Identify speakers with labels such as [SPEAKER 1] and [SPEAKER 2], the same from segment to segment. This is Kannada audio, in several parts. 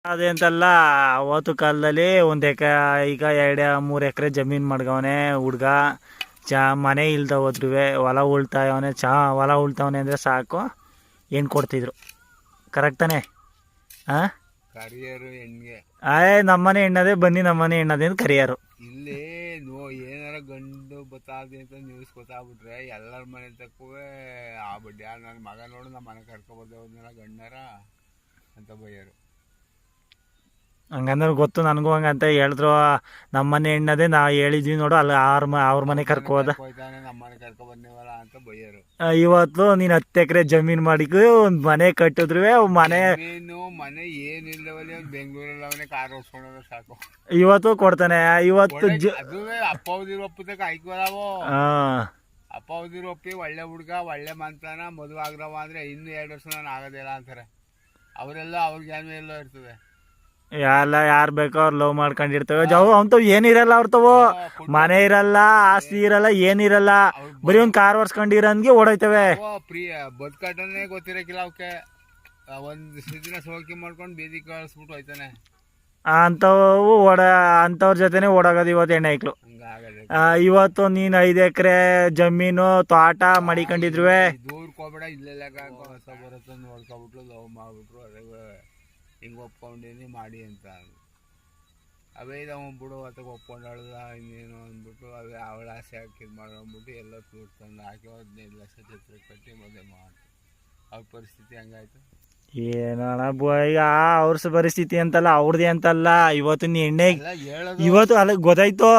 [SPEAKER 1] ಅದೇ ಅಂತಲ್ಲ. ಅವತ್ತು ಕಾಲದಲ್ಲಿ ಈಗ 2-3 ಎಕರೆ ಜಮೀನು ಮಾಡ್ಗವನೆ ಹುಡ್ಗ. ಮನೆ ಇಲ್ದ ಹೋದ್ರುವೆ ಹೊಲ ಉಳ್ತಾಯವನೆ. ಹೊಲ ಉಳ್ತಾವನೆ ಅಂದರೆ ಸಾಕು ಏನು ಕೊಡ್ತಿದ್ರು. ಕರೆಕ್ಟ್ ತಾನೆ? ಹಾಂ,
[SPEAKER 2] ಕರಿಯರು ಹೆಣ್ಗೆ
[SPEAKER 1] ನಮ್ಮನೆ ಹೆಣ್ಣದೇ ಬನ್ನಿ ನಮ್ಮನೆ ಹೆಣ್ಣದೇ ಅಂತ ಕರಿಯರು.
[SPEAKER 2] ಇಲ್ಲಿ ಏನಾರ ಗಂಡು ಬತ್ತಾದೆ ಅಂತ ನ್ಯೂಸ್ ಗೊತ್ತಾಗ್ಬಿಟ್ರೆ ಎಲ್ಲರ ಮನೆ ತಕ್ಕುವೆ ಆಗ್ಬಿಟ್ಟು ಯಾರು ನನ್ನ ಮಗ ನೋಡು ನಮ್ಮ ಮನೆ ಕರ್ಕೊಬೋದವ್ರನ್ನೆಲ್ಲ ಗಂಡರ ಅಂತ ಬೈಯರು.
[SPEAKER 1] ಹಂಗಂದ್ರೆ ಗೊತ್ತು ನನಗೂ. ಹಂಗಂತ ಹೇಳಿದ್ರು ನಮ್ಮನೆ ಹೆಣ್ಣದೇ ನಾ ಹೇಳಿದ್ವಿ ನೋಡು, ಅಲ್ಲಿ ಅವ್ರ ಮನೆ ಕರ್ಕೋದ
[SPEAKER 2] ಹೋಯ್ತಾನೆ ನಮ್ಮ ಮನೆ ಕರ್ಕೊ ಬಂದೇವಲ್ಲ ಅಂತ ಬೈಯರು.
[SPEAKER 1] ಇವತ್ತು ನೀನು 10 ಎಕರೆ ಜಮೀನು ಮಾಡಿದ್ದು ಒಂದು ಮನೆ ಕಟ್ಟಿದ್ರು. ಮನೆ
[SPEAKER 2] ಏನಿಲ್ಲವಲ್ಲಿ ಬೆಂಗಳೂರಲ್ಲಿ ಅವನೇ ಕಾರ್ ಓಡಿಸ್ಕೊಂಡ್ರೆ ಸಾಕು.
[SPEAKER 1] ಇವತ್ತು ಕೊಡ್ತಾನೆ. ಇವತ್ತು
[SPEAKER 2] ಅದುವೇ ಅಪ್ಪ ಅವ್ದಿರು ಒಪ್ಪತಕ್ಕ ಆಯ್ಕೋದಾವು. ಅಪ್ಪ ಅವ್ದಿರು ಒಪ್ಪಿ ಒಳ್ಳೆ ಹುಡ್ಗ ಒಳ್ಳೆ ಮಂತಾನ ಮದುವೆ ಆಗ್ರವ ಅಂದ್ರೆ ಇನ್ನು 2 ವರ್ಷ ನಾನು ಆಗೋದಿಲ್ಲ ಅಂತಾರೆ. ಅವರೆಲ್ಲ ಅವ್ರಿಗೆ ಏನ್ ಎಲ್ಲೋ ಇರ್ತದೆ.
[SPEAKER 1] ಯಾರು ಬೇಕೋ ಅವ್ರು ಲವ್ ಮಾಡ್ಕೊಂಡಿರ್ತವೆ. ಅಂತವ್ ಏನಿರಲ್ಲ. ಅವ್ರತವು ಮನೆ ಇರಲ್ಲ, ಆಸ್ತಿ ಇರಲ್ಲ, ಏನಿರಲ್ಲ. ಬರೀ ಒಂದು ಕಾರ್ ಒರ್ಸ್ಕೊಂಡಿರಂಗೆ ಓಡೋಯ್ತವೆ.
[SPEAKER 2] ಬದುಕಟ್ಟನೆ ಗೊತ್ತಿರಕಿಲ್ಲ ಅವಕ್ಕೆ. ಒಂದ್ ದಿನ ಸೋಕಿ ಮಾಡ್ಕೊಂಡು ಬೀದಿ ಕಳಿಸ್ಬಿಟ್ಟು ಹೋಯ್ತಾನೆ.
[SPEAKER 1] ಅಂಥವ್ರ ಜೊತೆನೆ ಓಡಾಗೋದು ಇವತ್ತು ಹೆಣ್ಣೈಕ್ಳು. ಇವತ್ತು ನೀನ್ 5 ಎಕರೆ ಜಮೀನು ತೋಟ ಮಡಿಕೊಂಡಿದ್ರು.
[SPEAKER 2] ದೂರಕ್ಕೆ ಹೋಗ್ಬೇಡ, ಇಲ್ಲೆಲ್ಲ ಹೊಸ ಬರುತ್ತೆ ನೋಡ್ಕೊಬಿಟ್ರು ಲವ್ ಮಾಡ್ಬಿಟ್ರು. ಅದೇ ಹಿಂಗೆ ಒಪ್ಕೊಂಡಿನಿ ಮಾಡಿ ಅಂತ ಅವೇ ಬಿಡು ಅಥವಾ ಒಪ್ಕೊಂಡಾಳ್ದ ಇನ್ನೇನು ಅಂದ್ಬಿಟ್ಟು ಅವೇ ಅವಳ ಆಸೆ ಹಾಕಿದ್ ಮಾಡ್ಬಿಟ್ಟು ಎಲ್ಲ ಫ್ರೂಟ್ ತಂದು ಹಾಕಿ 15 ಲಕ್ಷ ಚಿತ್ರ ಕಟ್ಟಿ ಮದುವೆ ಮಾಡಿ. ಅವ್ರ ಪರಿಸ್ಥಿತಿ ಹಂಗಾಯ್ತು.
[SPEAKER 1] ಏನಣ್ಣ ಈಗ ಅವ್ರ ಪರಿಸ್ಥಿತಿ ಅಂತಲ್ಲ, ಅವ್ರದೇ ಅಂತಲ್ಲ. ಇವತ್ತಿನ ಎಣ್ಣೆ ಇವತ್ತು ಅಲ್ಲ ಗೊತ್ತಾಯ್ತು.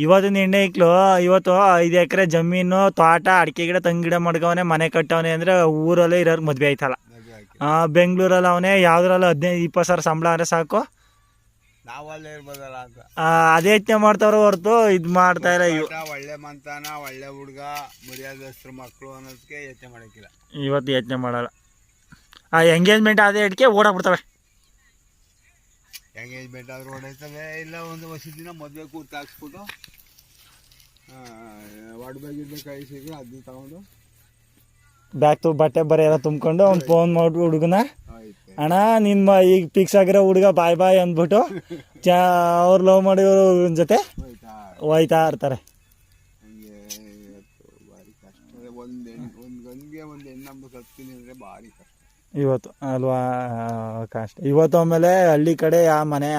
[SPEAKER 1] ಇವತ್ತಿನ ಎಣ್ಣೆ ಇಕ್ಲು ಇವತ್ತು 5 ಎಕರೆ ಜಮೀನು ತೋಟ ಅಡಿಕೆ ಗಿಡ ತಂಗಿ ಗಿಡ ಮಾಡ್ಕವನೆ ಮನೆ ಕಟ್ಟವನೆ ಅಂದ್ರೆ ಊರಲ್ಲೇ ಇರೋರು ಮದ್ವೆ ಆಯ್ತಲ್ಲ. ಬೆಂಗಳೂರಲ್ಲಿ ಅವನೇ ಯಾವ್ದ್ರಲ್ಲ 15-20 ಸಾವಿರ ಸಂಬಳ ಅಂದ್ರೆ ಸಾಕು,
[SPEAKER 2] ನಾವಲ್ಲೇ ಇರ್ಬೋದಲ್ಲ ಅಂತ
[SPEAKER 1] ಅದೇ ಯತ್ನೆ ಮಾಡ್ತಾವ್ರ ಹೊರತು ಇದ್ ಮಾಡ್ತಾ ಇಲ್ಲ.
[SPEAKER 2] ಒಳ್ಳೆ ಮಂತಾನ ಒಳ್ಳೆ ಹುಡ್ಗ ಮರ್ಯಾದಸ್ತ್ರ ಮಕ್ಕಳು ಅನ್ನೋದಕ್ಕೆ ಯತ್ನೆ ಮಾಡಕ್ಕಿಲ್ಲ.
[SPEAKER 1] ಇವತ್ತು ಯತ್ನೆ ಮಾಡಲ್ಲ. ಎಂಗೇಜ್ಮೆಂಟ್ ಅದೇ ಇಟ್ಕೆ ಓಡಾಕ್ಬಿಡ್ತವೆ.
[SPEAKER 2] ಎಂಗೇಜ್ಮೆಂಟ್ ಆದ್ರೂ ಓಡಾಯ್ತವೆ. ಇಲ್ಲ ಒಂದು ವರ್ಷ ದಿನ ಮದುವೆ ಕೂರ್ತು ಹಾಕ್ಸ್ಬಿಟ್ಟು ಒಡ್ಬೇಕಿರ್ಬೇಕು ಕೈ ಸಿಕ್ಕಿ ಅದನ್ನ ತಗೊಂಡು
[SPEAKER 1] ಬ್ಯಾಗ್ ಬಟ್ಟೆ ಬರೀ ಎಲ್ಲ ತುಂಬ್ಕೊಂಡು ಅವ್ನು ಫೋನ್ ಮಾಡ್ಬಿಟ್ಟು ಹುಡುಗನ, ಅಣ್ಣ ನಿನ್ನ ಈಗ ಫಿಕ್ಸ್ ಆಗಿರೋ ಹುಡುಗ ಬಾಯ್ ಬಾಯ್ ಅಂದ್ಬಿಟ್ಟು ಅವ್ರು ಲವ್ ಮಾಡಿರೋ ಜೊತೆ ಹೋಯ್ತಾ ಇರ್ತಾರೆ.
[SPEAKER 2] ಹಂಗೆ ಭಾರಿ ಕಷ್ಟ. ಒಂದು ಗಂಡಿಗೆ ಒಂದು ಹೆಣ್ಣಂಬ ಸತ್ತೀನಿ ಅಂದರೆ ಭಾರಿ ಕಷ್ಟ
[SPEAKER 1] ಇವತ್ತು ಅಲ್ವಾ. ಕಷ್ಟ ಇವತ್ತು. ಆಮೇಲೆ ಹಳ್ಳಿ ಕಡೆ ಆ ಮನೆ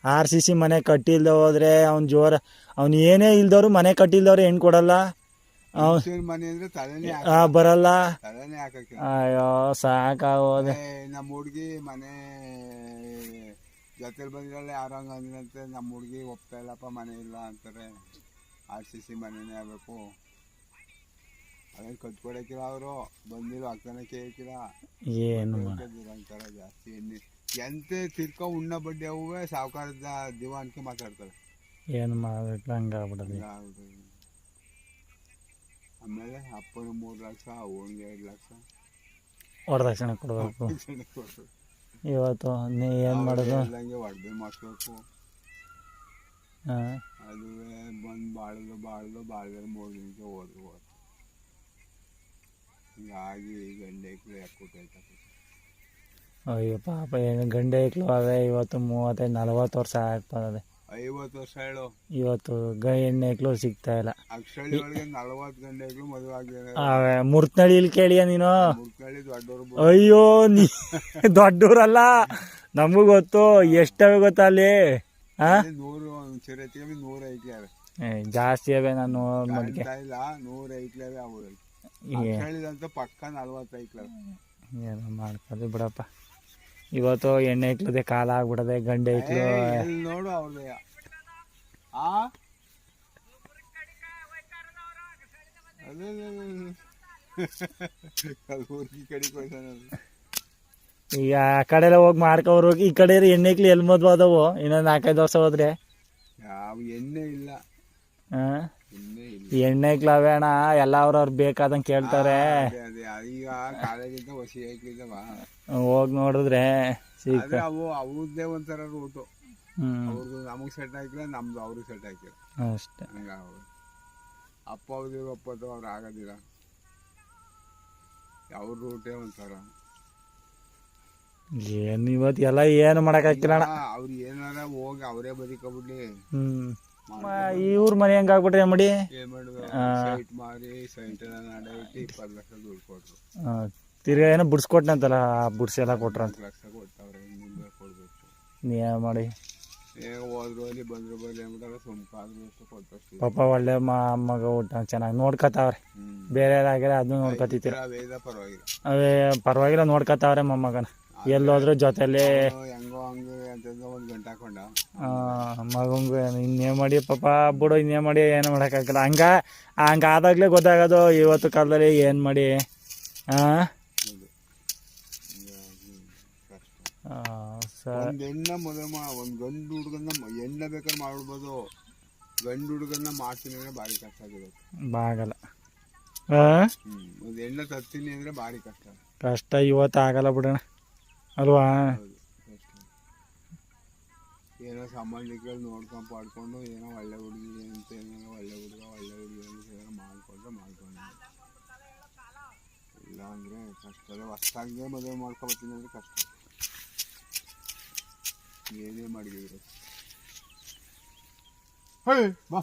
[SPEAKER 1] RCC ಮನೆ ಕಟ್ಟಿಲ್ದ ಹೋದ್ರೆ ಅವ್ನು ಜೋರ. ಅವ್ನು ಏನೇ ಇಲ್ದವ್ರು ಮನೆ ಕಟ್ಟಿಲ್ದವ್ರು ಹೆಣ್ಣು ಕೊಡಲ್ಲ.
[SPEAKER 2] ಮನೆ ಅಂದ್ರೆ ತಲೆನೇ
[SPEAKER 1] ಬರಲ್ಲ.
[SPEAKER 2] ತಲೆನೇ ಹಾಕಕ್ಕೆ.
[SPEAKER 1] ಅಯ್ಯೋ ಸಾಕಾಗೋದೆ.
[SPEAKER 2] ನಮ್ಮ ಹುಡುಗಿ ಮನೆ ಜೊತೆಲಿ ಬಂದಿರಲ್ಲ ಯಾರು ಹಂಗ ಅಂದ್ರಂತೆ. ನಮ್ಮ ಹುಡುಗಿ ಒಪ್ತಾ ಇಲ್ಲಪ್ಪ ಮನೆ ಇಲ್ಲ ಅಂತಾರೆ. RCC ಮನೆನೇ ಆಗಬೇಕು. ಅದೇನು ಕಟ್ಕೊಡಕ್ಕಿಲ್ಲ ಅವರು ಬಂದಿಲ್ಲ ಆಗ್ತಾನೆ ಕೇಳ್ಕಿಲ್ಲ.
[SPEAKER 1] ಏನು
[SPEAKER 2] ಅಂತಾರ ಜಾಸ್ತಿ ಎಣ್ಣೆ ಎಂತ ತಿರ್ಕೊ ಉಣ್ಣ ಬಡ್ಡಿ ಅವೇ ಸಾವುಕಾರದ ದಿವಾನ್ಕೆ ಮಾತಾಡ್ತಾರೆ.
[SPEAKER 1] ಏನು ಮಾಡ್ಬೇಕು ಹಂಗಾಗ್ಬಿಡೋದು.
[SPEAKER 2] ಆಮೇಲೆ ಅಪ್ಪನ 3 ಲಕ್ಷ ಅವನಿಗೆ 2 ಲಕ್ಷ
[SPEAKER 1] ವರದಕ್ಷಿಣೆ ಕೊಡಬೇಕು. ಇವತ್ತು ನೀ ಏನು ಮಾಡೋದು?
[SPEAKER 2] ಒಡವೆ ಮಾಡಿಸ್ಬೇಕು. ಅದುವೇ ಬಂದು ಬಾಳ್ದಲ್ಲಿ 3 ದಿನಕ್ಕೆ ಹೋದ್ರು. ಹಿಂಗಾಗಿ ಗಂಡೈಕ್ಳು ಯಾಕೊಟ್ಟೈತೆ.
[SPEAKER 1] ಅಯ್ಯೋ ಪಾಪ ಏನು ಗಂಡೈಕ್ಳು ಅವೇ ಇವತ್ತು 35-40 ವರ್ಷ ಆಗ್ತದೆ.
[SPEAKER 2] 50 ವರ್ಷ ಹೇಳು. ಇವತ್ತು
[SPEAKER 1] ಹೆಣ್ಣೈಕ್ಳು ಸಿಗ್ತಾ ಇಲ್ಲ.
[SPEAKER 2] ಅಕ್ಷಳಿ ಒಳಗೆ 40 ಗಂಡೈಕ್ಳು ಮದುವೆ ಆಗಿದೆ.
[SPEAKER 1] ಮುರ್ತನಳ್ಳಿ ಕೇಳಿಯ ನೀನು?
[SPEAKER 2] ಮುರ್ತನಳ್ಳಿ ದೊಡ್ಡವರು.
[SPEAKER 1] ಅಯ್ಯೋ ನೀ ದೊಡ್ಡವ್ರಲ್ಲ, ನಮಗೂ ಗೊತ್ತು. ಎಷ್ಟವೆ ಗೊತ್ತಾ ಅಲ್ಲಿ?
[SPEAKER 2] 100 ಚಿರತಿಗೆ 100 ಐಕ್ಲವೆ
[SPEAKER 1] ಜಾಸ್ತಿ ಅವೆ. ನಾನು
[SPEAKER 2] ಇಲ್ಲ 100 ಐಕ್ಲವೆ ಅವು. ಅಕ್ಷಳಿದಂತ ಪಕ್ಕ 40 ಐಕ್ಲವೆ.
[SPEAKER 1] ಏನೋ ಮಾಡ್ಕೊಳ್ಳಿ ಬಿಡಪ್ಪ. ಇವತ್ತು ಎಣ್ಣೆ ಐಕ್ಳದೆ ಕಾಲ ಆಗ್ಬಿಡದೆ. ಗಂಡ ಐಕ್ಳು
[SPEAKER 2] ನೋಡು ಅವ್ರದೇ.
[SPEAKER 1] ಈಗ ಆ ಕಡೆ ಎಲ್ಲ ಹೋಗಿ ಮಾಡ್ಕೋರು. ಈ ಕಡೆ ಎಣ್ಣೆ ಐಕ್ಳು ಎಲ್ಲಿ ಮದ್ವೆ ಆದವು? ಇನ್ನೊಂದು 4-5 ವರ್ಷ ಹೋದ್ರೆ
[SPEAKER 2] ಯಾವ ಎಣ್ಣೆ ಇಲ್ಲ.
[SPEAKER 1] ಎಣ್ಣೆ ಐಕ್ಳು ಅವೇ ಅಣ್ಣ. ಎಲ್ಲ ಅವ್ರವ್ರು ಬೇಕಾದಂಗೆ ಕೇಳ್ತಾರೆ.
[SPEAKER 2] ಈಗ ಕಾಲೇಜಿಂದ ಹೊಸಿ ಐಕ್ಳಿದ್ದಾವ.
[SPEAKER 1] ಹೋಗಿ ನೋಡಿದ್ರೆ
[SPEAKER 2] ಅವು ಅವ್ರದ್ದೇ ಒಂಥರ ರೂಟು. ಅವ್ರದ್ದು ನಮಗೆ ಸೆಟ್ ಹಾಕಿಲ್ಲ, ನಮ್ದು ಅವ್ರಿಗೆ ಸೆಟ್ ಹಾಕಿಲ್ಲ
[SPEAKER 1] ಅಷ್ಟೇ.
[SPEAKER 2] ಹಂಗ ಅಪ್ಪ ಅವ್ರದ್ದು ಒಪ್ಪತ್ತು ಅವ್ರು ಆಗೋದಿಲ್ಲ. ಅವ್ರ ರೂಟೇ ಒಂಥರ.
[SPEAKER 1] ಏನು ಇವತ್ತು ಎಲ್ಲ ಏನು ಮಾಡೋಕ್ಕಾಗ್ತಿಲ್ಲ ಅಣ್ಣ.
[SPEAKER 2] ಅವ್ರು ಏನಾರ ಹೋಗಿ ಅವರೇ ಬದುಕೊಬಿಡ್ಲಿ.
[SPEAKER 1] ಇವ್ರ ಮನೆ ಹೆಂಗಾಗ್ಬಿಟ್ರೆ ಮಾಡಿ
[SPEAKER 2] ಏನ್ ಮಾಡಿದ್ರು ಸೈಟ್ ಮಾರಿ ಸೈಟ್ ಎಲ್ಲ ನಡೆ ಇಟ್ಟು 20 ಲಕ್ಷ ದುಡ್ಡು ಕೊಟ್ರು.
[SPEAKER 1] ತಿರ್ಗಾ ಏನೋ ಬುಡ್ಸ್ಕೊಟ್ನಂತಲ್ಲ, ಆ ಬುಡ್ಸಿ ಎಲ್ಲ ಕೊಟ್ರ ಅಂತ.
[SPEAKER 2] 20 ಲಕ್ಷ ಕೊಡ್ತಾವ್ರೆ, ಮುಂದೆ ಕೊಡ್ಬೇಕು.
[SPEAKER 1] ನೀ ಮಾಡಿ
[SPEAKER 2] ಹೋದ್ರು ಅಲ್ಲಿ ಬಂದ್ರು ಬಲ್ಲಿ ಅಂದ್ಬಿಟ್ಟಾಗ ಸುಮ್ಕಾದ್ರು ಅಷ್ಟು ಕೊಟ್ಟಷ್ಟು.
[SPEAKER 1] ಪಾಪ ಒಳ್ಳೆ ಮಗ ಊಟ ಚೆನ್ನಾಗಿ ನೋಡ್ಕೊತಾವ್ರೆ. ಬೇರೆಯವ್ರಾಗಿರ ಅದನ್ನು ನೋಡ್ಕೊತಿತ್ತೀರ.
[SPEAKER 2] ಪರವಾಗಿಲ್ಲ,
[SPEAKER 1] ಅವೇ ಪರವಾಗಿಲ್ಲ ನೋಡ್ಕೊತಾವ್ರೆ ಮೊಮ್ಮಗನ. ಎಲ್ಲೋದ್ರು ಜೊತೆಲಿ
[SPEAKER 2] ಹೆಂಗೋ ಹಂಗೆ ಅಂತಂದ 1 ಗಂಟೆ ಹಾಕೊಂಡ
[SPEAKER 1] ಮಗಂಗು ಇನ್ನೇ ಮಾಡಿ ಪಾಪ ಬಿಡು, ಇನ್ನೇ ಮಾಡಿ ಏನು ಮಾಡೋಕ್ಕಾಗಲ್ಲ. ಹಂಗಾದಾಗ್ಲೇ ಗೊತ್ತಾಗೋದು ಇವತ್ತು ಕಾಲದಲ್ಲಿ ಏನು ಮಾಡಿ.
[SPEAKER 2] ಒಂದ್ ಹೆಣ್ಣ ಮದುವೆ ಒಂದ್ ಗಂಡು ಹುಡುಗನ್ನ ಹೆಣ್ಣ ಬೇಕಾದ್ರೆ ಮಾಡ್ಬಿಡ್ಬೋದು, ಗಂಡು ಹುಡುಗನ್ನ ಮಾಡ್ತೀನಿ ಅಂದ್ರೆ ಭಾರಿ ಕಷ್ಟ ಆಗಿರುತ್ತೆ.
[SPEAKER 1] ಆಗಲ್ಲ.
[SPEAKER 2] ಒಂದ್ ಹೆಣ್ಣ ತರ್ತೀನಿ ಅಂದ್ರೆ ಭಾರಿ
[SPEAKER 1] ಕಷ್ಟ ಇವತ್ತು ಆಗಲ್ಲ ಬಿಡೋಣ ಅಲ್ವಾ.
[SPEAKER 2] ಏನೋ ಸಂಬಂಧಿಕರು ನೋಡ್ಕೊಂಡು ಪಾಡ್ಕೊಂಡು ಏನೋ ಒಳ್ಳೆ ಹುಡುಗಿ ಅಂತ ಏನೋ ಒಳ್ಳೆ ಹುಡುಗ ಅಂತ ಏನೋ ಮಾಡ್ಕೊಂಡ್ರೆ ಇಲ್ಲ ಅಂದ್ರೆ ಕಷ್ಟ. ಹೊಸ್ದಾಗೆ ಮದುವೆ ಮಾಡ್ಕೊಬತ್ತೀನಿ ಅಂದ್ರೆ ಕಷ್ಟ. ಏನೇ ಮಾಡಿದ್ರು ಬಾ